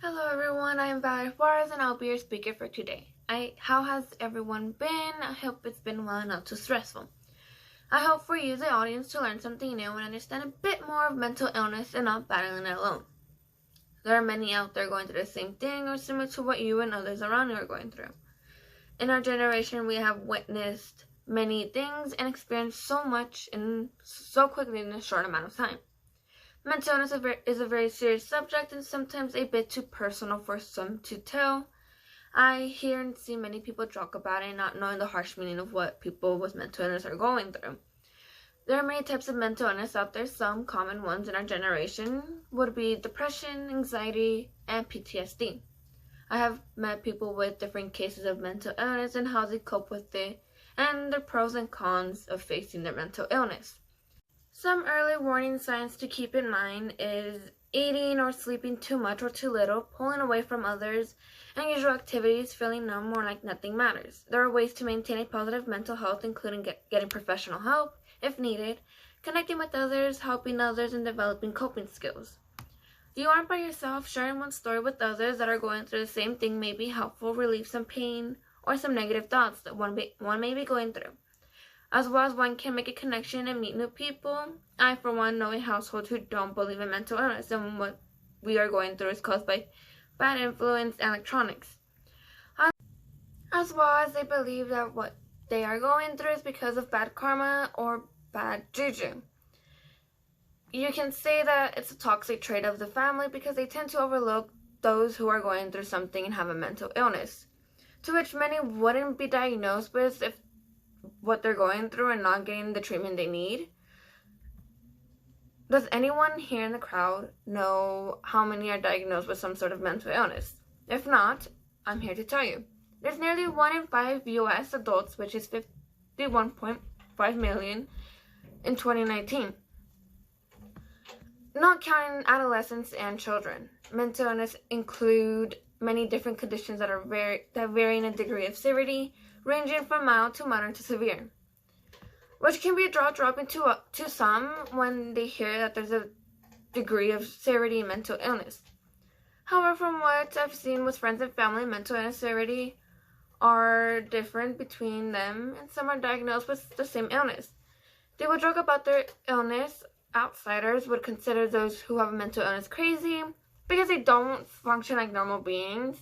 Hello everyone, I'm Valerie Juarez and I'll be your speaker for today. How has everyone been? I hope it's been well and not too stressful. I hope for you, the audience, to learn something new and understand a bit more of mental illness and not battling it alone. There are many out there going through the same thing or similar to what you and others around you are going through. In our generation, we have witnessed many things and experienced so much so quickly in a short amount of time. Mental illness is a very serious subject and sometimes a bit too personal for some to tell. I hear and see many people talk about it, not knowing the harsh meaning of what people with mental illness are going through. There are many types of mental illness out there. Some common ones in our generation would be depression, anxiety, and PTSD. I have met people with different cases of mental illness and how they cope with it, and the pros and cons of facing their mental illness. Some early warning signs to keep in mind is eating or sleeping too much or too little, pulling away from others, unusual activities, feeling numb or like nothing matters. There are ways to maintain a positive mental health, including getting professional help if needed, connecting with others, helping others, and developing coping skills. You aren't by yourself. Sharing one story with others that are going through the same thing may be helpful, relieve some pain or some negative thoughts that one may be going through. As well as one can make a connection and meet new people. I, for one, know a household who don't believe in mental illness, and what we are going through is caused by bad influence and electronics. As well as they believe that what they are going through is because of bad karma or bad juju. You can say that it's a toxic trait of the family because they tend to overlook those who are going through something and have a mental illness, to which many wouldn't be diagnosed with if what they're going through and not getting the treatment they need. Does anyone here in the crowd know how many are diagnosed with some sort of mental illness? If not, I'm here to tell you. There's nearly 1 in 5 U.S. adults, which is 51.5 million in 2019. Not counting adolescents and children. Mental illness include many different conditions that vary in a degree of severity, ranging from mild to moderate to severe, which can be a jaw-dropping to some when they hear that there's a degree of severity in mental illness. However, from what I've seen with friends and family, mental illness severity are different between them, and some are diagnosed with the same illness. They will joke about their illness. Outsiders would consider those who have a mental illness crazy because they don't function like normal beings,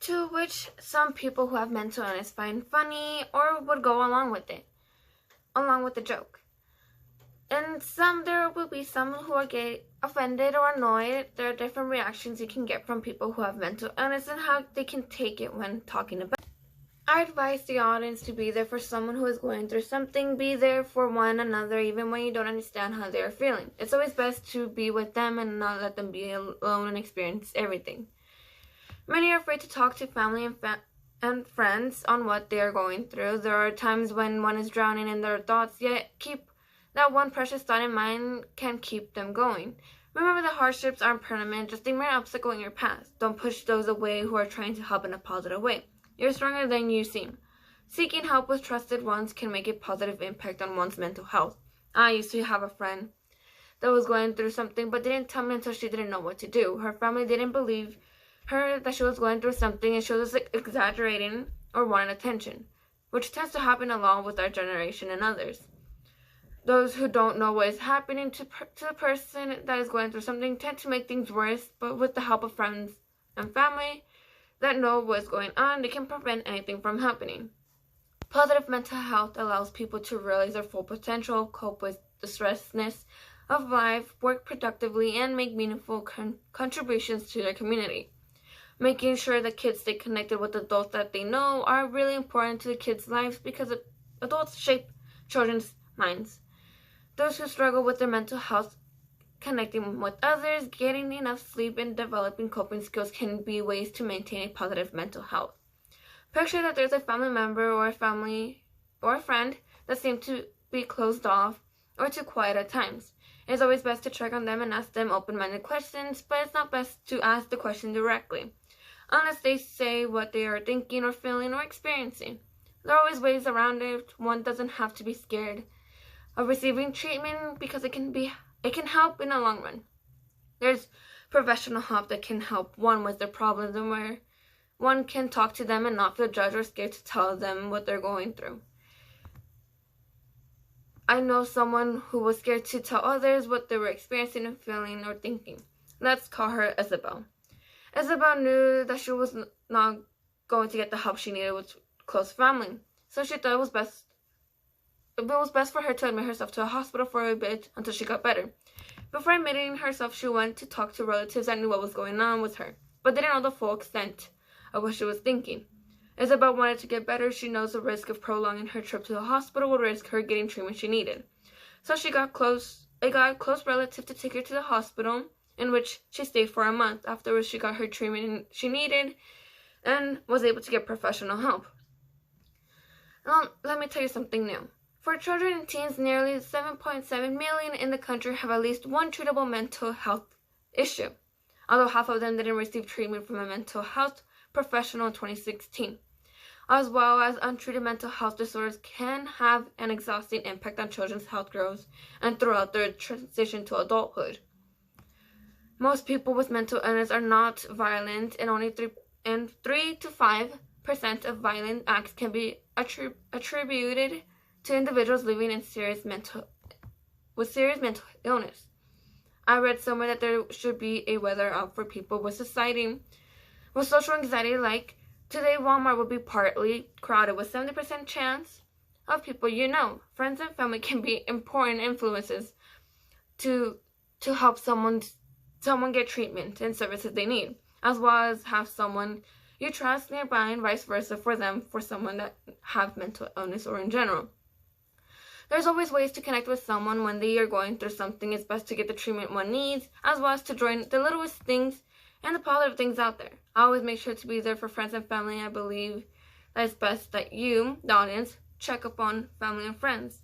to which some people who have mental illness find funny or would go along with the joke. And there will be some who will get offended or annoyed. There are different reactions you can get from people who have mental illness and how they can take it when talking about it. I advise the audience to be there for someone who is going through something. Be there for one another even when you don't understand how they are feeling. It's always best to be with them and not let them be alone and experience everything. Many are afraid to talk to family and friends on what they are going through. There are times when one is drowning in their thoughts, yet keep that one precious thought in mind can keep them going. Remember, the hardships aren't permanent, just a mere obstacle in your path. Don't push those away who are trying to help in a positive way. You're stronger than you seem. Seeking help with trusted ones can make a positive impact on one's mental health. I used to have a friend that was going through something but didn't tell me until she didn't know what to do. Her family didn't believe her that she was going through something, and she was exaggerating or wanted attention, which tends to happen along with our generation and others. Those who don't know what is happening to the person that is going through something tend to make things worse, but with the help of friends and family that know what's going on, they can prevent anything from happening. Positive mental health allows people to realize their full potential, cope with the stressness of life, work productively, and make meaningful contributions to their community. Making sure that kids stay connected with adults that they know are really important to the kids' lives because adults shape children's minds. Those who struggle with their mental health, connecting with others, getting enough sleep, and developing coping skills can be ways to maintain a positive mental health. Picture that there's a family member or a friend that seems to be closed off or too quiet at times. It's always best to check on them and ask them open-minded questions, but it's not best to ask the question directly, unless they say what they are thinking or feeling or experiencing. There are always ways around it. One doesn't have to be scared of receiving treatment because it can help in the long run. There's professional help that can help one with their problems and where one can talk to them and not feel judged or scared to tell them what they're going through. I know someone who was scared to tell others what they were experiencing and feeling or thinking. Let's call her Isabel. Isabel knew that she was not going to get the help she needed with close family, so she thought it was best for her to admit herself to a hospital for a bit until she got better. Before admitting herself, she went to talk to relatives that knew what was going on with her, but didn't know the full extent of what she was thinking. Isabel wanted to get better. She knows the risk of prolonging her trip to the hospital would risk her getting treatment she needed. So she got a close relative to take her to the hospital, in which she stayed for a month. Afterwards, she got her treatment she needed and was able to get professional help. Now, let me tell you something new. For children and teens, nearly 7.7 million in the country have at least one treatable mental health issue, although half of them didn't receive treatment from a mental health professional in 2016. As well as untreated mental health disorders can have an exhausting impact on children's health growth and throughout their transition to adulthood. Most people with mental illness are not violent, and only 3 to 5% of violent acts can be attributed to individuals living in serious mental illness. I read somewhere that there should be a weather out for people with social anxiety, like today Walmart will be partly crowded with 70% chance of people you know. Friends and family can be important influences to help someone get treatment and services they need, as well as have someone you trust nearby and vice versa for someone that have mental illness or in general. There's always ways to connect with someone when they are going through something. It's best to get the treatment one needs, as well as to join the littlest things and the positive things out there. I always make sure to be there for friends and family. I believe that it's best that you, the audience, check up on family and friends,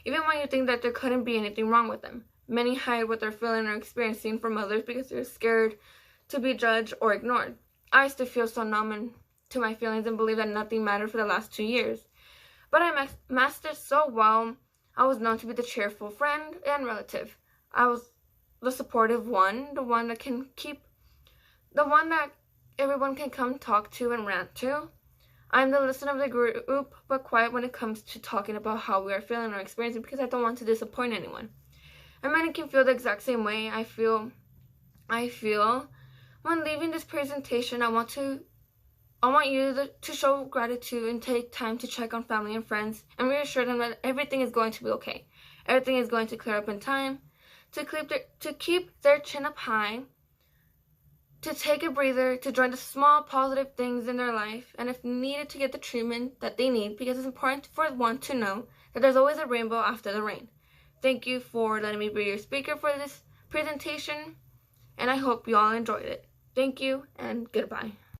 even when you think that there couldn't be anything wrong with them. Many hide what they're feeling or experiencing from others because they're scared to be judged or ignored. I used to feel so numb to my feelings and believe that nothing mattered for the last 2 years. But I mastered so well. I was known to be the cheerful friend and relative. I was the supportive one, the one that everyone can come talk to and rant to. I'm the listener of the group, but quiet when it comes to talking about how we are feeling or experiencing because I don't want to disappoint anyone. And many can feel the exact same way I feel. When leaving this presentation, I want you to show gratitude and take time to check on family and friends and reassure them that everything is going to be okay. Everything is going to clear up in time. To keep their chin up high, to take a breather, to join the small positive things in their life, and if needed, to get the treatment that they need, because it's important for one to know that there's always a rainbow after the rain. Thank you for letting me be your speaker for this presentation, and I hope you all enjoyed it. Thank you, and goodbye.